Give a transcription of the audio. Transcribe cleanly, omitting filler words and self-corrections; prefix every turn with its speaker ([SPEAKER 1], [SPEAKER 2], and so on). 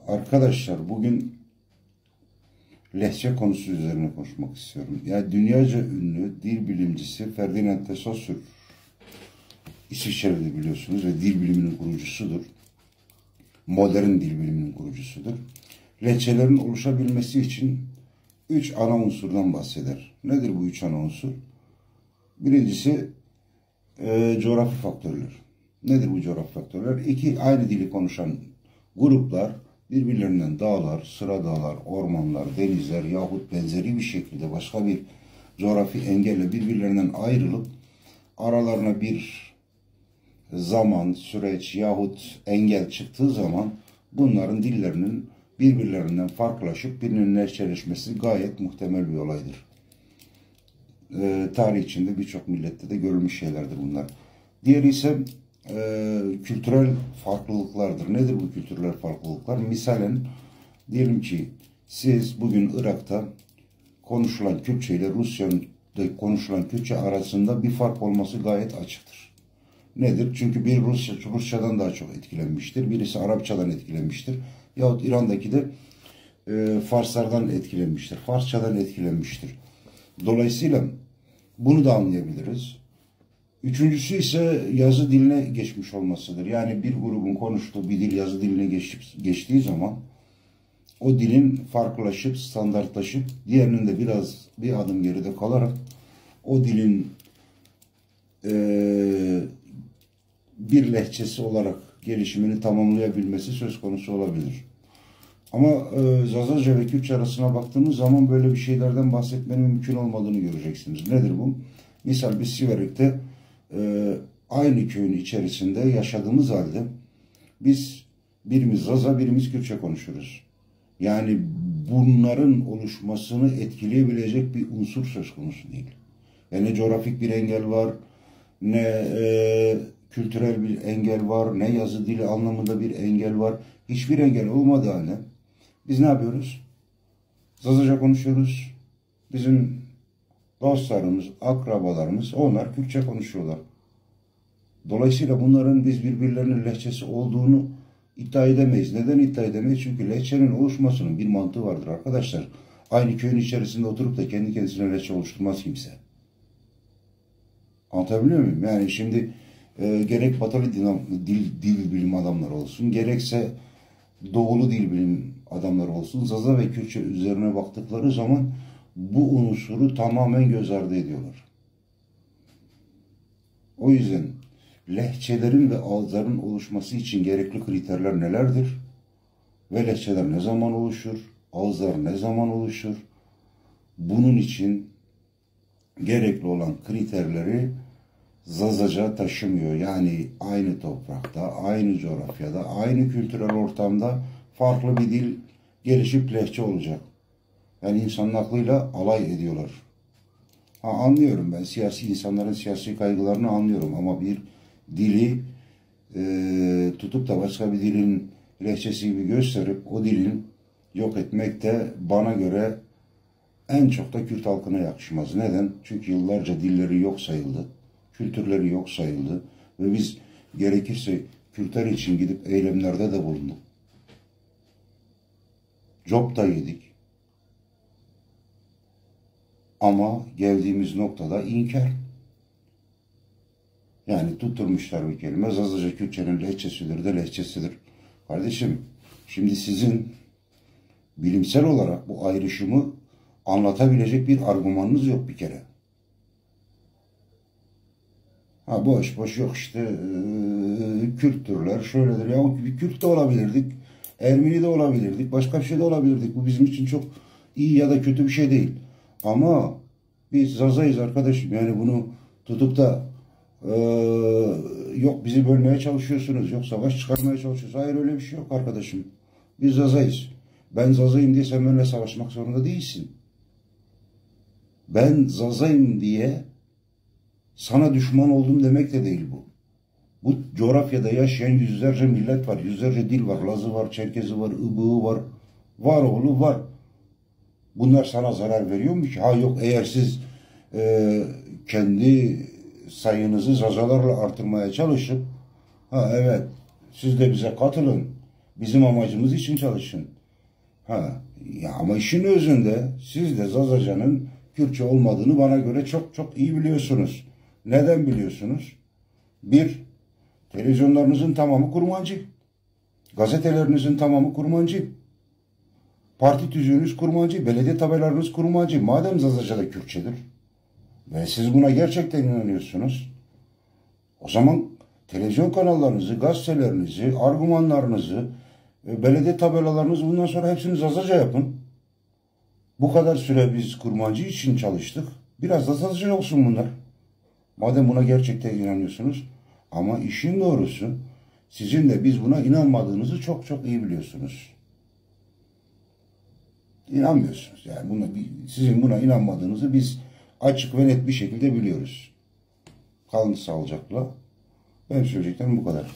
[SPEAKER 1] Arkadaşlar bugün lehçe konusu üzerine konuşmak istiyorum. Yani dünyaca ünlü dil bilimcisi Ferdinand de Saussure, İsviçre'de biliyorsunuz ve dil biliminin kurucusudur. Modern dil biliminin kurucusudur. Lehçelerin oluşabilmesi için 3 ana unsurdan bahseder. Nedir bu 3 ana unsur? Birincisi coğrafi faktörler. Nedir bu coğrafi faktörler? İki aynı dili konuşan gruplar birbirlerinden dağlar, sıra dağlar, ormanlar, denizler yahut benzeri bir şekilde başka bir coğrafi engelle birbirlerinden ayrılıp aralarına bir zaman, süreç yahut engel çıktığı zaman bunların dillerinin birbirlerinden farklılaşıp birbirinin lehçeleşmesi gayet muhtemel bir olaydır. Tarih içinde birçok millette de görülmüş şeylerdir bunlar. Diğeri ise kültürel farklılıklardır. Nedir bu kültürel farklılıklar? Misalen diyelim ki siz bugün Irak'ta konuşulan Kürtçe ile Rusya'da konuşulan Kürtçe arasında bir fark olması gayet açıktır. Nedir? Çünkü bir Rusçadan daha çok etkilenmiştir. Birisi Arapçadan etkilenmiştir. Yahut İran'daki de Farslardan etkilenmiştir. Farsçadan etkilenmiştir. Dolayısıyla bunu da anlayabiliriz. Üçüncüsü ise yazı diline geçmiş olmasıdır. Yani bir grubun konuştuğu bir dil yazı diline geçtiği zaman o dilin farklılaşıp, standartlaşıp diğerinin de bir adım geride kalarak o dilin bir lehçesi olarak gelişimini tamamlayabilmesi söz konusu olabilir. Ama Zazaca ve Kürtçe arasına baktığımız zaman böyle bir şeylerden bahsetmenin mümkün olmadığını göreceksiniz. Nedir bu? Misal biz Siverek'te aynı köyün içerisinde yaşadığımız halde biz birimiz Zaza, birimiz Kürtçe konuşuruz. Yani bunların oluşmasını etkileyebilecek bir unsur söz konusu değil. Yani ne coğrafik bir engel var, ne kültürel bir engel var, ne yazı dili anlamında bir engel var. Hiçbir engel olmadığı halde biz ne yapıyoruz? Zazaca konuşuyoruz. Bizim dostlarımız, akrabalarımız onlar Kürtçe konuşuyorlar. Dolayısıyla bunların biz birbirlerinin lehçesi olduğunu iddia edemeyiz. Neden iddia edemeyiz? Çünkü lehçenin oluşmasının bir mantığı vardır arkadaşlar. Aynı köyün içerisinde oturup da kendi kendisine lehçe oluşturmaz kimse. Anlatabiliyor muyum? Yani şimdi gerek batılı dil bilim adamları olsun, gerekse doğulu dil bilim adamları olsun, Zaza ve Kürtçe üzerine baktıkları zaman bu unsuru tamamen göz ardı ediyorlar. O yüzden lehçelerin ve ağızların oluşması için gerekli kriterler nelerdir? Ve lehçeler ne zaman oluşur? Ağızlar ne zaman oluşur? Bunun için gerekli olan kriterleri Zazaca taşımıyor. Yani aynı toprakta, aynı coğrafyada, aynı kültürel ortamda farklı bir dil gelişip lehçe olacak. Yani insanın aklıyla alay ediyorlar. Anlıyorum ben insanların siyasi kaygılarını anlıyorum ama bir dili tutup da başka bir dilin lehçesi gibi gösterip o dilin yok etmek de bana göre en çok da Kürt halkına yakışmaz. Neden? Çünkü yıllarca dilleri yok sayıldı, kültürleri yok sayıldı ve biz gerekirse Kürtler için gidip eylemlerde de bulunduk. Job da yedik. Ama geldiğimiz noktada inkar. Yani tutturmuşlar bir kelime. Zazaca Kürtçenin lehçesidir de lehçesidir. Kardeşim, şimdi sizin bilimsel olarak bu ayrışımı anlatabilecek bir argümanınız yok bir kere. Boş boş yok işte Kürttürler şöyledir. Ya bir Kürt de olabilirdik. Ermeni de olabilirdik. Başka bir şey de olabilirdik. Bu bizim için çok iyi ya da kötü bir şey değil. Ama biz Zaza'yız arkadaşım. Yani bunu tutup da yok bizi bölmeye çalışıyorsunuz. Yok savaş çıkarmaya çalışıyorsunuz. Hayır öyle bir şey yok arkadaşım. Biz Zaza'yız. Ben Zaza'yım diye sen benimle savaşmak zorunda değilsin. Ben Zaza'yım diye sana düşman oldum demek de değil bu. Bu coğrafyada yaşayan yüzlerce millet var. Yüzlerce dil var. Lazı var, Çerkezi var, Ibığı var. Var oğlu var. Bunlar sana zarar veriyor mu ki? Yok eğer siz kendi sayınızı Zazalarla artırmaya çalışıp evet siz de bize katılın. Bizim amacımız için çalışın. Ha, ya ama işin özünde siz de Zazacan'ın Kürtçe olmadığını bana göre çok çok iyi biliyorsunuz. Neden biliyorsunuz? Bir, televizyonlarınızın tamamı kurmancı. Gazetelerinizin tamamı kurmancı. Parti tüzüğünüz kurmancı. Belediye tabelalarınız kurmancı. Madem Zazaca'da Kürtçedir ve siz buna gerçekten inanıyorsunuz, o zaman televizyon kanallarınızı, gazetelerinizi, argümanlarınızı, belediye tabelalarınızı bundan sonra hepsini Zazaca yapın. Bu kadar süre biz kurmancı için çalıştık. Biraz da Zazaca olsun bunlar. Madem buna gerçekten inanıyorsunuz. Ama işin doğrusu sizin de biz buna inanmadığınızı çok çok iyi biliyorsunuz. İnanmıyorsunuz. Yani sizin buna inanmadığınızı biz açık ve net bir şekilde biliyoruz. Kalın sağlıcakla. Benim söyleyeceklerim bu kadar.